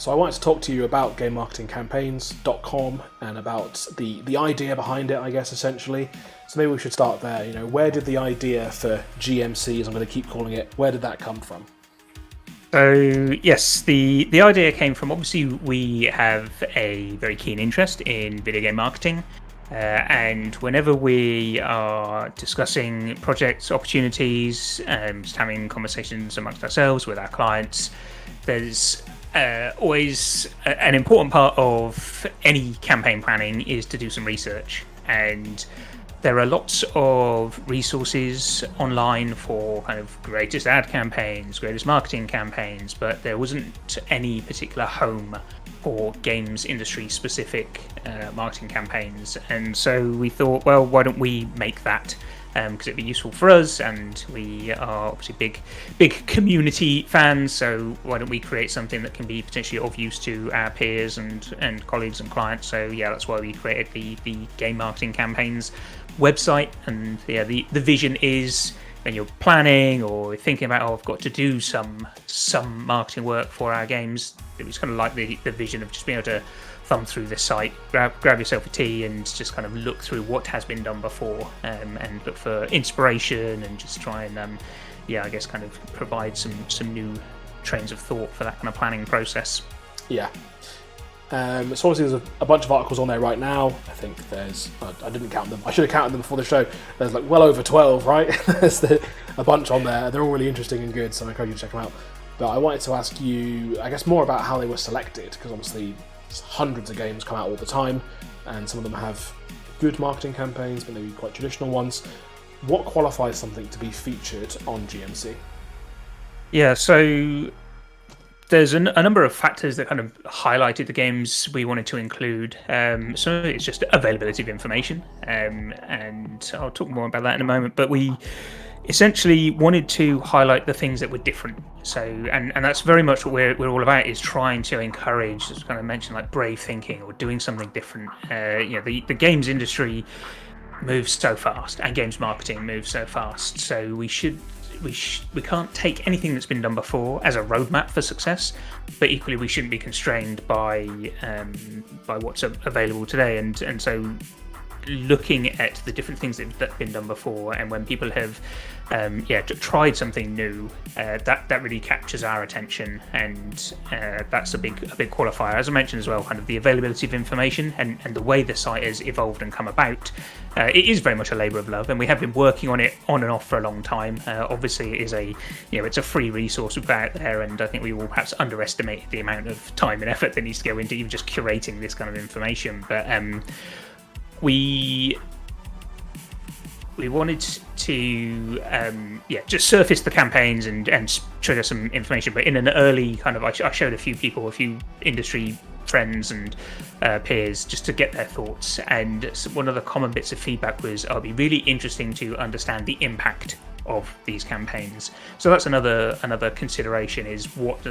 So I wanted to talk to you about gamemarketingcampaigns.com and about the idea behind it, I guess, essentially. So maybe we should start there. Where did the idea for GMC, as I'm going to keep calling it, where did that come from? So yes, the idea came from, obviously we have a very keen interest in video game marketing, and whenever we are discussing projects, opportunities, just having conversations amongst ourselves with our clients, there's always an important part of any campaign planning is to do some research. And there are lots of resources online for kind of greatest ad campaigns, greatest marketing campaigns, but there wasn't any particular home for games industry specific marketing campaigns. And so we thought, well, why don't we make that? Because it'd be useful for us, and we are obviously big community fans, so why don't we create something that can be potentially of use to our peers and colleagues and clients. So yeah, that's why we created the game marketing campaigns website. And yeah, the vision is when you're planning or thinking about, I've got to do some marketing work for our games, it was kind of like the vision of just being able to thumb through the site, grab yourself a tea, and just kind of look through what has been done before, and look for inspiration, and just try and I guess kind of provide some new trains of thought for that kind of planning process. Yeah. So obviously there's a bunch of articles on there right now. I think there's, I didn't count them, I should have counted them before the show. There's like well over 12, right? There's a bunch on there. They're all really interesting and good, so I encourage you to check them out. But I wanted to ask you, I guess, more about how they were selected, because obviously hundreds of games come out all the time, and some of them have good marketing campaigns, but maybe quite traditional ones. What qualifies something to be featured on GMC? Yeah, so there's a number of factors that kind of highlighted the games we wanted to include. Some of it's just availability of information, and I'll talk more about that in a moment. But we essentially wanted to highlight the things that were different. So, and that's very much what we're all about, is trying to encourage, as kind of mentioned, like brave thinking or doing something different. The games industry moves so fast, and games marketing moves so fast. So we can't take anything that's been done before as a roadmap for success, but equally we shouldn't be constrained by what's available today. And so looking at the different things that have been done before, and when people have tried something new, that really captures our attention, and that's a big qualifier. As I mentioned as well, kind of the availability of information and the way the site has evolved and come about. It is very much a labour of love, and we have been working on it on and off for a long time. Obviously, it is it's a free resource we've got out there, and I think we will perhaps underestimate the amount of time and effort that needs to go into even just curating this kind of information. But we wanted to just surface the campaigns and trigger some information, but in an early kind of, I showed a few industry friends and peers, just to get their thoughts. And one of the common bits of feedback was, it'd be really interesting to understand the impact of these campaigns. So that's another consideration, is what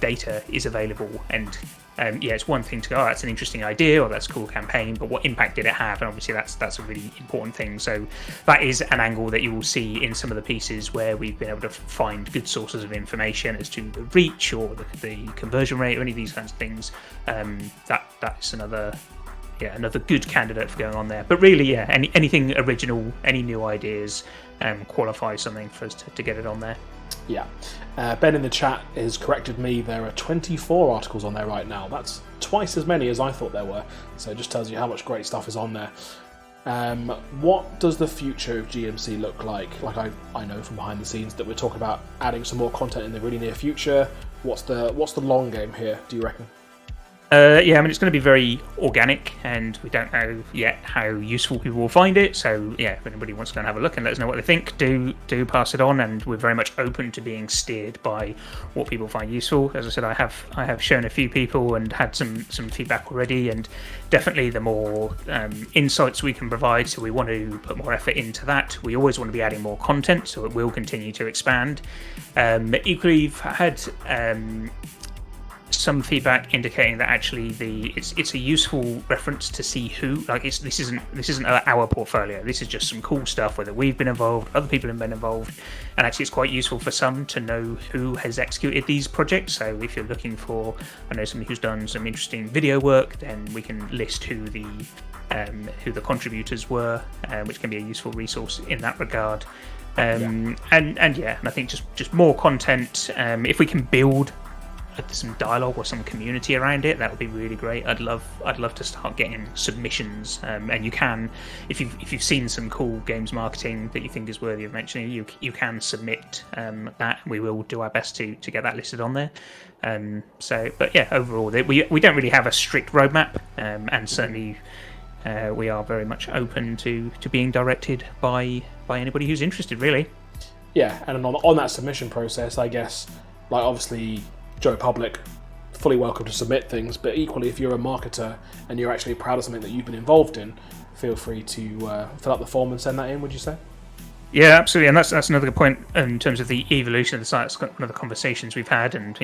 data is available. And it's one thing to go, that's an interesting idea, or that's a cool campaign, but what impact did it have? And obviously that's a really important thing. So that is an angle that you will see in some of the pieces where we've been able to find good sources of information as to the reach or the conversion rate or any of these kinds of things. That's another good candidate for going on there. But really, anything original, any new ideas qualifies something for us to get it on there. Yeah. Ben in the chat has corrected me. There are 24 articles on there right now. That's twice as many as I thought there were. So it just tells you how much great stuff is on there. What does the future of GMC look like? Like I know from behind the scenes that we're talking about adding some more content in the really near future. What's the long game here, do you reckon? It's going to be very organic, and we don't know yet how useful people will find it. So if anybody wants to go and have a look and let us know what they think, do pass it on, and we're very much open to being steered by what people find useful. As I said, I have shown a few people and had some feedback already, and definitely the more insights we can provide, so we want to put more effort into that. We always want to be adding more content, so it will continue to expand. Equally, we've had some feedback indicating that actually it's a useful reference to see who, like, this isn't our portfolio. This is just some cool stuff, whether we've been involved, other people have been involved, and actually it's quite useful for some to know who has executed these projects. So if you're looking for, I know, somebody who's done some interesting video work, then we can list who the contributors were, which can be a useful resource in that regard. And I think just more content. If we can build some dialogue or some community around it, that would be really great. I'd love to start getting submissions. And you can, if you've seen some cool games marketing that you think is worthy of mentioning, you can submit that. We will do our best to get that listed on there. But yeah, overall, we don't really have a strict roadmap, and certainly. We are very much open to being directed by anybody who's interested, really. Yeah, and on that submission process, I guess, like, obviously, Joe Public, fully welcome to submit things, but equally, if you're a marketer and you're actually proud of something that you've been involved in, feel free to fill out the form and send that in, would you say? Yeah, absolutely, and that's another good point in terms of the evolution of the site. It's one of the conversations we've had, and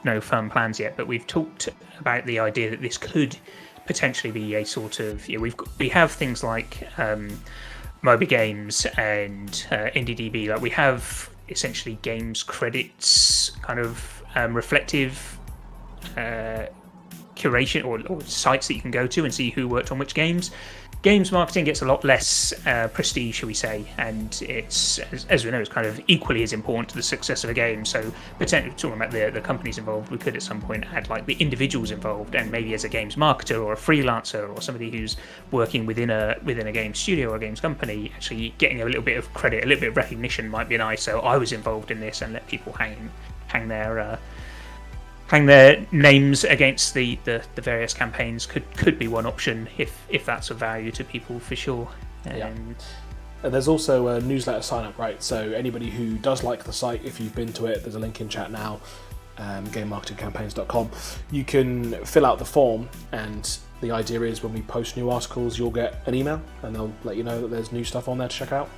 no firm plans yet, but we've talked about the idea that this could potentially be a sort of, we have things like Moby Games and IndieDB. Like, we have essentially games credits, kind of reflective curation or sites that you can go to and see who worked on which games. Games marketing gets a lot less prestige, shall we say, and it's, as we know, it's kind of equally as important to the success of a game. So, potentially talking about the companies involved, we could at some point add like the individuals involved, and maybe as a games marketer or a freelancer or somebody who's working within a game studio or a games company, actually getting a little bit of credit, a little bit of recognition might be nice. So I was involved in this, and let people hang their names against the various campaigns could be one option if that's of value to people, for sure. And there's also a newsletter sign up, right? So anybody who does like the site, if you've been to it, there's a link in chat now, gamemarketingcampaigns.com. You can fill out the form, and the idea is when we post new articles, you'll get an email and they'll let you know that there's new stuff on there to check out.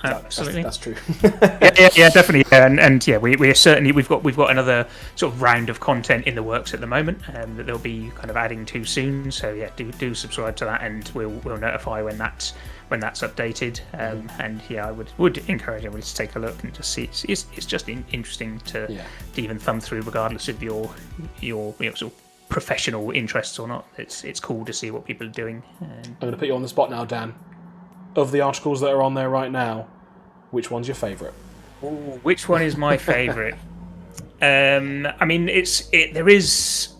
Absolutely. That's true. yeah, definitely. And yeah, we're certainly we've got another sort of round of content in the works at the moment, that they'll be kind of adding to soon. So yeah, do subscribe to that, and we'll notify when that's updated. And yeah, I would encourage everybody to take a look and just see. It's just interesting to even thumb through, regardless of your sort of professional interests or not. It's cool to see what people are doing. I'm going to put you on the spot now, Dan. Of the articles that are on there right now, which one's your favourite? Which one is my favourite? I mean, there is.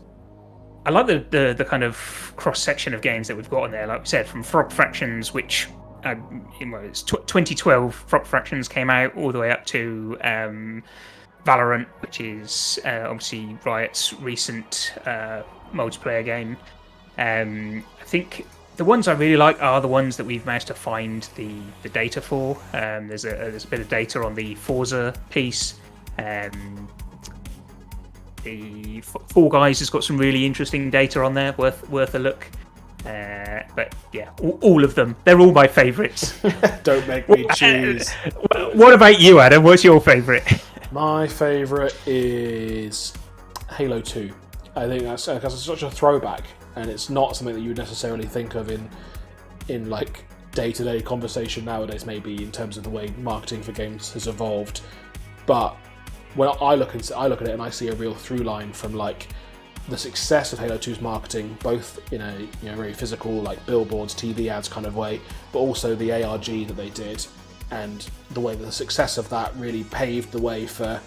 I like the kind of cross section of games that we've got on there. Like we said, from Frog Fractions, which it's 2012. Frog Fractions came out all the way up to Valorant, which is obviously Riot's recent multiplayer game. I think. The ones I really like are the ones that we've managed to find the data for. There's a bit of data on the Forza piece. The Fall Guys has got some really interesting data on there, worth a look. But yeah, all of them, they're all my favourites. Don't make me choose. What about you, Adam? What's your favourite? My favourite is Halo 2. I think that's because it's such a throwback. And it's not something that you would necessarily think of in like day-to-day conversation nowadays, maybe in terms of the way marketing for games has evolved. But when I look at it and I see a real through line from like the success of Halo 2's marketing, both in a very physical, like billboards, TV ads kind of way, but also the ARG that they did, and the way that the success of that really paved the way for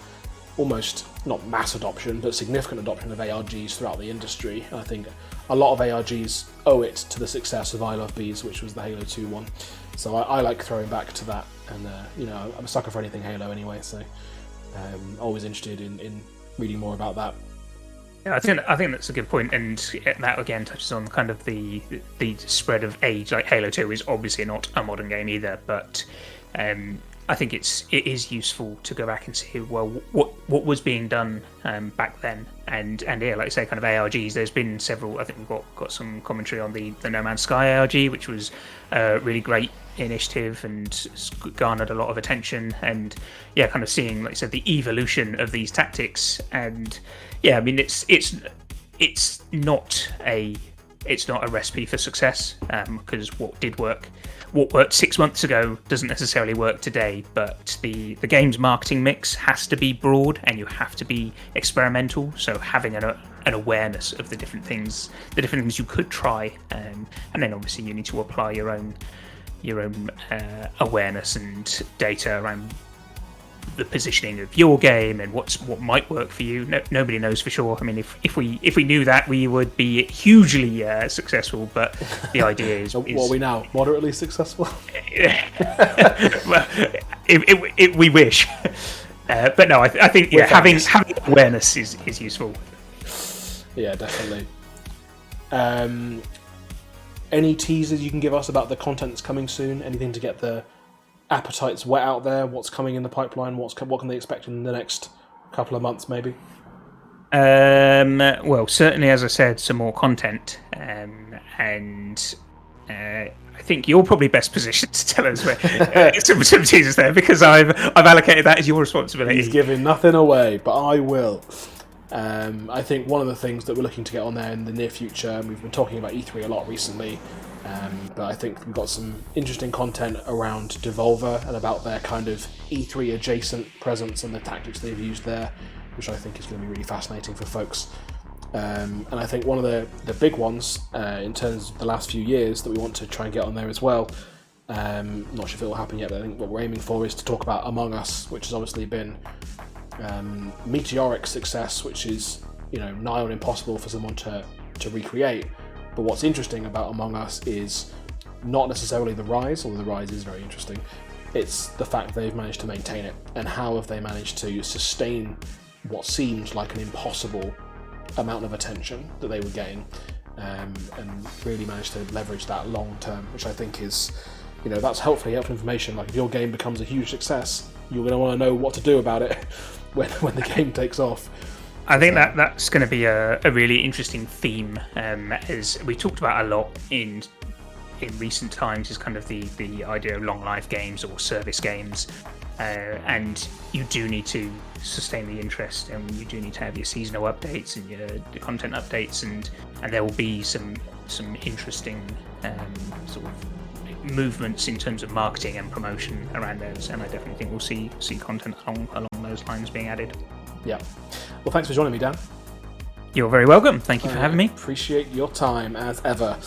almost not mass adoption, but significant adoption of ARGs throughout the industry. I think a lot of ARGs owe it to the success of I Love Bees, which was the Halo 2 one. So I like throwing back to that, and I'm a sucker for anything Halo anyway, so always interested in reading more about that. Yeah, I think that's a good point, and that again touches on kind of the spread of age. Like Halo 2 is obviously not a modern game either, but I think it is useful to go back and see what was being done back then, and yeah, like I say, kind of ARGs. There's been several. I think we've got some commentary on the No Man's Sky ARG, which was a really great initiative and garnered a lot of attention. And yeah, kind of seeing, like I said, the evolution of these tactics. And yeah, I mean, it's not a recipe for success, because what worked 6 months ago doesn't necessarily work today. But the game's marketing mix has to be broad, and you have to be experimental. So having an awareness of the different things you could try, and then obviously you need to apply your own awareness and data around the positioning of your game and what might work for you. Nobody knows for sure. I mean, if we knew that, we would be hugely successful. But the idea is, what are we now? Moderately successful? Well, we wish. But no, I think having awareness is useful. Yeah, definitely. Any teasers you can give us about the content that's coming soon? Anything to get the appetites wet out there? What's coming in the pipeline? What can they expect in the next couple of months, maybe? Well, certainly, as I said, some more content, and I think you're probably best positioned to tell us where some teasers there, because I've allocated that as your responsibility. He's giving nothing away, but I will. I think one of the things that we're looking to get on there in the near future, and we've been talking about E3 a lot recently, but I think we've got some interesting content around Devolver and about their kind of E3 adjacent presence and the tactics they've used there, which I think is going to be really fascinating for folks. And I think one of the big ones in terms of the last few years that we want to try and get on there as well, not sure if it will happen yet, but I think what we're aiming for is to talk about Among Us, which has obviously been meteoric success, which is nigh on impossible for someone to recreate. But what's interesting about Among Us is not necessarily the rise, although the rise is very interesting. It's the fact they've managed to maintain it, and how have they managed to sustain what seems like an impossible amount of attention that they were getting, and really managed to leverage that long term, which I think is, that's helpful information. Like, if your game becomes a huge success, you're going to want to know what to do about it when the game takes off. I think that's going to be a really interesting theme, as we talked about a lot in recent times, is kind of the idea of long life games or service games, and you do need to sustain the interest, and you do need to have your seasonal updates and your content updates, and there will be some interesting sort of movements in terms of marketing and promotion around those, and I definitely think we'll see content along those lines being added. Yeah. Well, thanks for joining me, Dan. You're very welcome. Thank you for having me. Appreciate your time as ever.